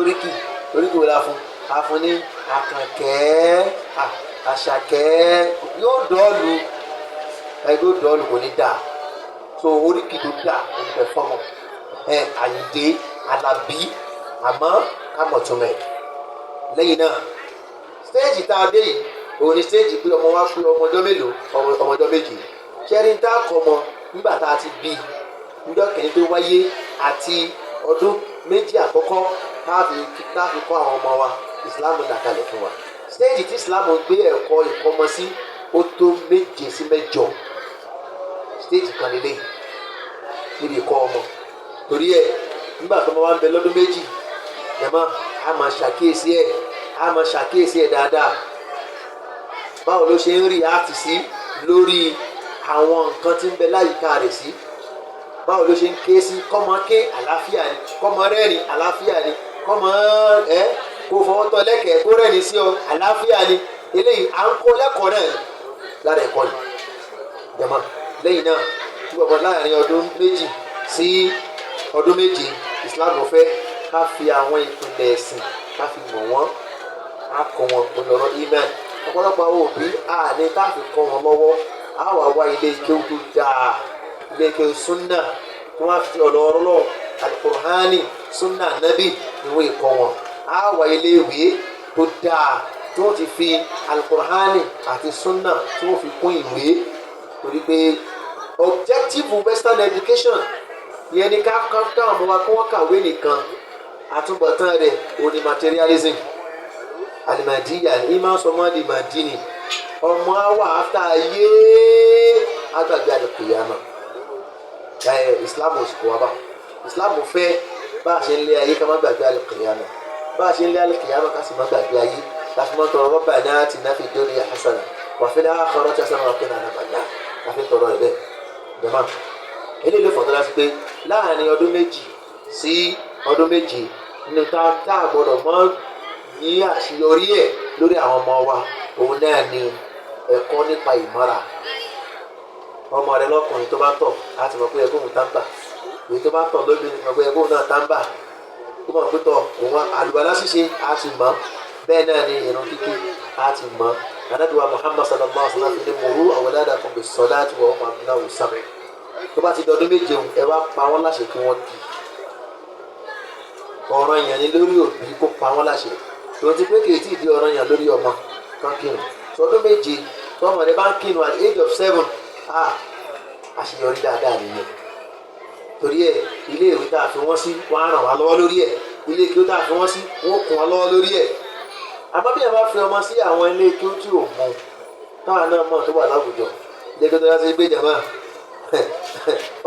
lóríkì wò la fún ní àkànkẹ́ àṣàkẹ́ yóò dọ́ọ̀lù kò ní dáa so oríkì tó dáa kò ní fẹ́ fọ́mọ àyíndé alábí àmọ́ kámọ̀túnmẹ̀ lẹ́yìn náà stéèjì tá a dé yìí òun ni stéèjì pé ọmọ wa pé ọmọ ọjọ́ mélòó ọmọ ọjọ́ méjì kẹrin tá a kọ ọmọ nígbà tá a ti bí níjọ́ kìíní tó wáyé àti ọdún méjì àkọ́kọ́ tá a fi kọ́ àwọn ọmọ wa ìsìláàmù dàkalẹ̀ fún wa stéèjì tí ìsìláàmù gbé ẹ̀kọ́ ìkọ́mọ sí ó tó 7 sí 8 stéèjì kan lélẹ̀ níbi ìkọ́ ọmọ torí ẹ̀ nígbà tó ọmọ wa ń bẹ lọ́dún méjì jẹ̀mọ́ a máa ṣàkíyèsí ẹ̀ dáadáa báwo ló ṣe ń rí àti sí lórí àwọn nǹkan tí ń bẹ láyìíká rẹ̀ sí báwo ló ṣe ń ké sí kọ́mọ ké àlàáfíà ni kọ́mọ rẹ́rìn àlàáfíà ni kọ́mọ kó fọwọ́ tọ́ lẹ́kẹ̀ẹ́ kó rẹ́rìn sí ọ àlàáfíà ni eléyìí à ń kọ́ lẹ́kọ̀ọ́ náà lára ẹ̀kọ́ ni jẹ̀mọ́ lẹ́yìn náà tí bọ̀bọ̀ láàrin ọdún 2 sí ọdún 7 Islam fẹ́ ká fi àwọn ìpìlẹ̀ ẹ̀sìn ká fi mọ̀ wọ́n á kọ́ wọn olùrọ̀ iman ọ̀pọ̀lọpọ̀ àwọn òbí àní tá a fi kọ́ wọn lọ́wọ́ á wà wá ilé kéwú tó dáa ilé kéwú súnà tí wọ́n á fi ọ̀rọ̀ ọlọ́run alukur'ani súnà nábì ìwé ìkọ́ wọn á wà ilé ìwé tó dáa tí wọ́n ti fi alukur'ani àti súnà tí wọ́n fi kún ìwé torí pé objective western education yẹn ni ká káwọn ọmọ wa kí wọ́n kàwé nìkan àtúbọ̀tán rẹ̀ òní materialism alimadiya ní máa ń sọ mọ́ di madini ọmọ àwa after ayé agbàgbé alùpùpù Islam ò sì kọ́ wa bá Islam fẹ́ bá a ṣe ń lé ayé ká má gbàgbé alùpùpù bá a ṣe ń lé alùpùpù ká sì má gbàgbé ayé láti mọ́ tọrọ Rabbana atina fid dunya hasana wa fil akhirati hasana wa qina adhaban nar láti tọrọ ẹ̀ bẹ́ẹ̀ jẹ́mọ́ eléyìí ló fọ̀tọ́ láti pé láàrin ọdún 2 sí ọdún 7 nínú tá a gbọ́dọ̀ mọ́ ní àṣeyọrí ẹ̀ lórí àwọn ọmọ wa òun náà ni ẹ̀kọ́ nípa ìmọ́ra ọmọ rẹ lọ́kùnrin tó bá tọ̀ láti mọ̀ pé ẹgbóhùn tábà èyí tó bá tọ̀ lóbìnrin mọ̀ pé ẹgbóhùn náà tábà tó mọ̀ pé tọ̀ òun àlùbálá ṣíṣe á ti mọ̀ bẹ́ẹ̀ náà ni ìrun kíkí á ti mọ̀ àdàdùwà Muhammad sallallahu alaihi wasallam ní muru awladakum bis-salati wa hum abna'u sab'i tó bá ti dọdún 7 ẹ wá pa wọ́n láṣẹ kí wọ́n kí ọ̀ràn yẹn ni lórí òbí kó pa wọ́n láṣẹ tòun ti pé kì í tí ì di ọ̀ràn yẹn lórí ọmọ kan kírun tọdún 7 tọmọ rẹ bá ń kírun at the age of 7 àṣeyọrí dáadáa nìyẹn torí ẹ ilé ìwé tá a fi wọ́n sí wọ́n á ràn wá lọ́wọ́ lórí ẹ̀ ilé ìwé tá a fi wọ́n sí wọ́n kún wá lọ́wọ́ lórí ẹ̀ àmọ́ bí ẹ bá fi ọmọ sí àwọn ilé ìwé tí ò mọ táwọn náà mọ̀ tó wà láwùjọ ilé ìwé tó yá sí gbé jàmá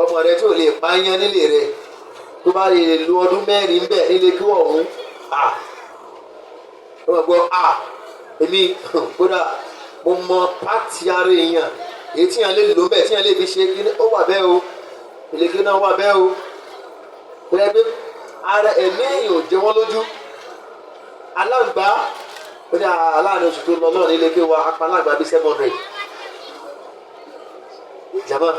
ọmọ rẹ tí ò lè pààyàn nílé rẹ tó bá lè lo ọdún 4 ń bẹ nílé kí ọ̀hún wọ́n gbọ́ èmi kódà mo mọ pàtì ara èèyàn èyí tí yàn lè lò bẹ́ẹ̀ tí yàn lè fi ṣe kí ó wà bẹ́ẹ̀ o ìlẹ̀kí náà wà bẹ́ẹ̀ o pẹ̀lú pé ara ẹ̀mí èèyàn ò jẹ wọ́n lójú aláǹgbá ó ní aláàrin oṣù tó lọ náà nílé kí wa apá aláǹgbá bíi 700 jàmá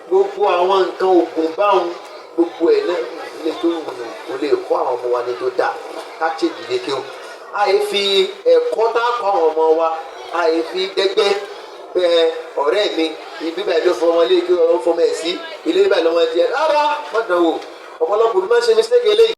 gbogbo àwọn nǹkan oògùn báwọn gbogbo ẹ̀ náà ilé tó wù lè kọ́ àwọn ọmọ wa ní tó dáa ká ṣèjì lé kí o àyè fi ẹ̀kọ́ tá a kọ́ àwọn ọmọ wa àyè fi dẹ́gbẹ́ ọ̀rẹ́ mi ibi báyìí ló fọmọ ilé kí wọ́n fọmọ ẹ̀ sí ilé báyìí lọ́mọ ẹ̀ jẹ́ rárá má dánwò ọ̀pọ̀lọpọ̀ bí wọ́n ṣe mistake eléyìí.